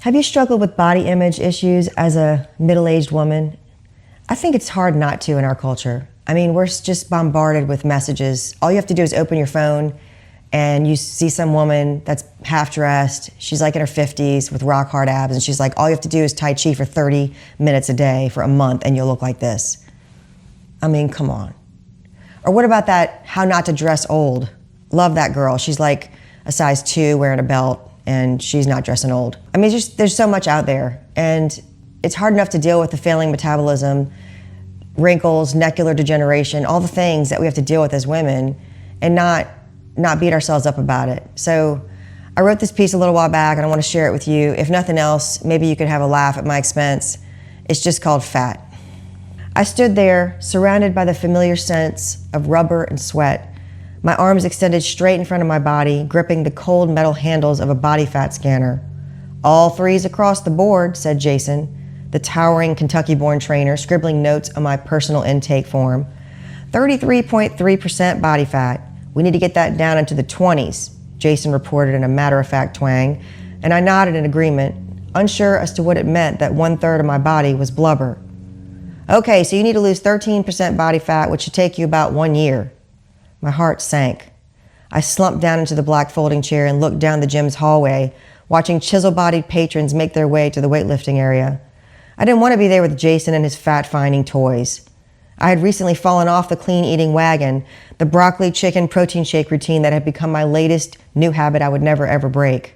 Have you struggled with body image issues as a middle-aged woman? I think it's hard not to in our culture. I mean, we're just bombarded with messages. All you have to do is open your phone and you see some woman that's half-dressed. She's like in her 50s with rock-hard abs, and she's like, all you have to do is Tai Chi for 30 minutes a day for a month and you'll look like this. I mean, come on. Or what about that how not to dress old? Love that girl. She's like a size 2 wearing a belt and she's not dressing old. I mean, there's so much out there, and it's hard enough to deal with the failing metabolism, wrinkles, necular degeneration, all the things that we have to deal with as women, and not beat ourselves up about it. So I wrote this piece a little while back and I want to share it with you. If nothing else, maybe you could have a laugh at my expense. It's just called Fat. I stood there, surrounded by the familiar scents of rubber and sweat, my arms extended straight in front of my body, gripping the cold metal handles of a body fat scanner. "All threes across the board," said Jason, the towering Kentucky-born trainer, scribbling notes on my personal intake form. 33.3% body fat. "We need to get that down into the 20s, Jason reported in a matter-of-fact twang, and I nodded in agreement, unsure as to what it meant that 1/3 of my body was blubber. "Okay, so you need to lose 13% body fat, which should take you about 1 year. My heart sank. I slumped down into the black folding chair and looked down the gym's hallway, watching chisel-bodied patrons make their way to the weightlifting area. I didn't want to be there with Jason and his fat-finding toys. I had recently fallen off the clean-eating wagon, the broccoli chicken protein shake routine that had become my latest new habit I would never ever break.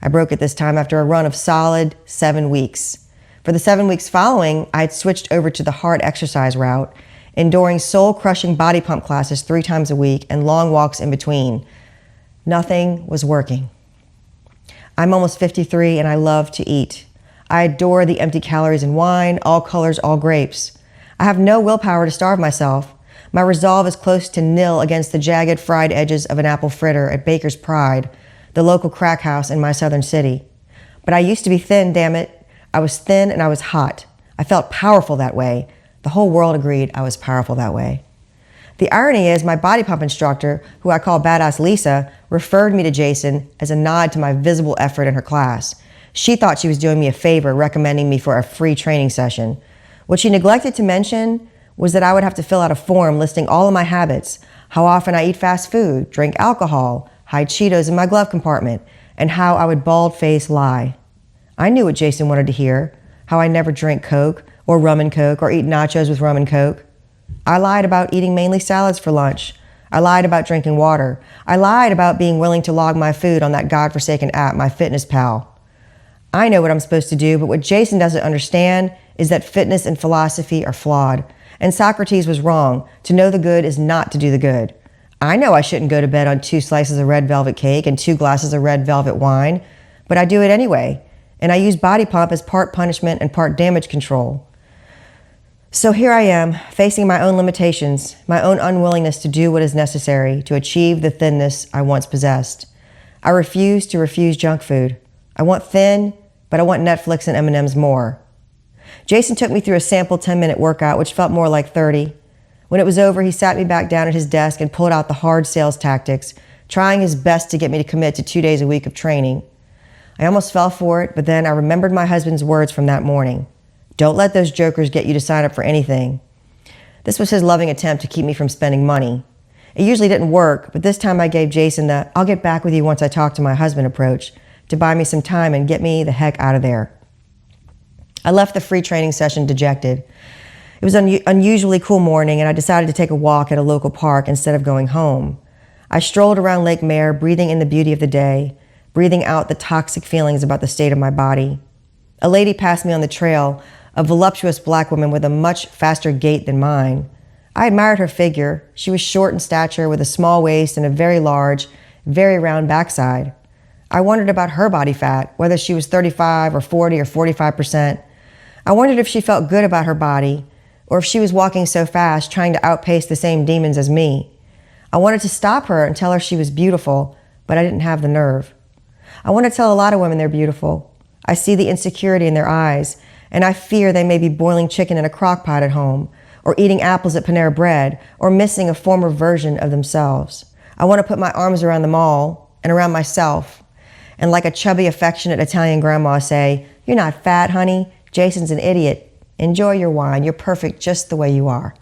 I broke it this time after a run of solid 7 weeks. For the 7 weeks following, I had switched over to the hard exercise route, enduring soul-crushing body pump classes 3 times a week and long walks in between. Nothing was working. I'm almost 53 and I love to eat. I adore the empty calories in wine, all colors, all grapes. I have no willpower to starve myself. My resolve is close to nil against the jagged fried edges of an apple fritter at Baker's Pride, the local crack house in my southern city. But I used to be thin, damn it. I was thin and I was hot. I felt powerful that way. The whole world agreed I was powerful that way. The irony is my body pump instructor, who I call Badass Lisa, referred me to Jason as a nod to my visible effort in her class. She thought she was doing me a favor, recommending me for a free training session. What she neglected to mention was that I would have to fill out a form listing all of my habits, how often I eat fast food, drink alcohol, hide Cheetos in my glove compartment, and how I would bald-face lie. I knew what Jason wanted to hear, how I never drink Coke, or rum and Coke, or eat nachos with rum and Coke. I lied about eating mainly salads for lunch. I lied about drinking water. I lied about being willing to log my food on that godforsaken app, MyFitnessPal. I know what I'm supposed to do, but what Jason doesn't understand is that fitness and philosophy are flawed. And Socrates was wrong. To know the good is not to do the good. I know I shouldn't go to bed on 2 slices of red velvet cake and 2 glasses of red velvet wine, but I do it anyway. And I use body pump as part punishment and part damage control. So here I am, facing my own limitations, my own unwillingness to do what is necessary to achieve the thinness I once possessed. I refuse to refuse junk food. I want thin, but I want Netflix and M&Ms more. Jason took me through a sample 10-minute workout, which felt more like 30. When it was over, he sat me back down at his desk and pulled out the hard sales tactics, trying his best to get me to commit to 2 days a week of training. I almost fell for it, but then I remembered my husband's words from that morning. Don't let those jokers get you to sign up for anything. This was his loving attempt to keep me from spending money. It usually didn't work, but this time I gave Jason the "I'll get back with you once I talk to my husband" approach to buy me some time and get me the heck out of there. I left the free training session dejected. It was an unusually cool morning, and I decided to take a walk at a local park instead of going home. I strolled around Lake Mare, breathing in the beauty of the day, breathing out the toxic feelings about the state of my body. A lady passed me on the trail, a voluptuous black woman with a much faster gait than mine. I admired her figure. She was short in stature with a small waist and a very large, very round backside. I wondered about her body fat, whether she was 35 or 40 or 45%. I wondered if she felt good about her body, or if she was walking so fast trying to outpace the same demons as me. I wanted to stop her and tell her she was beautiful, but I didn't have the nerve. I want to tell a lot of women they're beautiful. I see the insecurity in their eyes, and I fear they may be boiling chicken in a crock pot at home, or eating apples at Panera Bread, or missing a former version of themselves. I want to put my arms around them all, and around myself, and like a chubby, affectionate Italian grandma say, "You're not fat, honey. Jason's an idiot. Enjoy your wine. You're perfect just the way you are."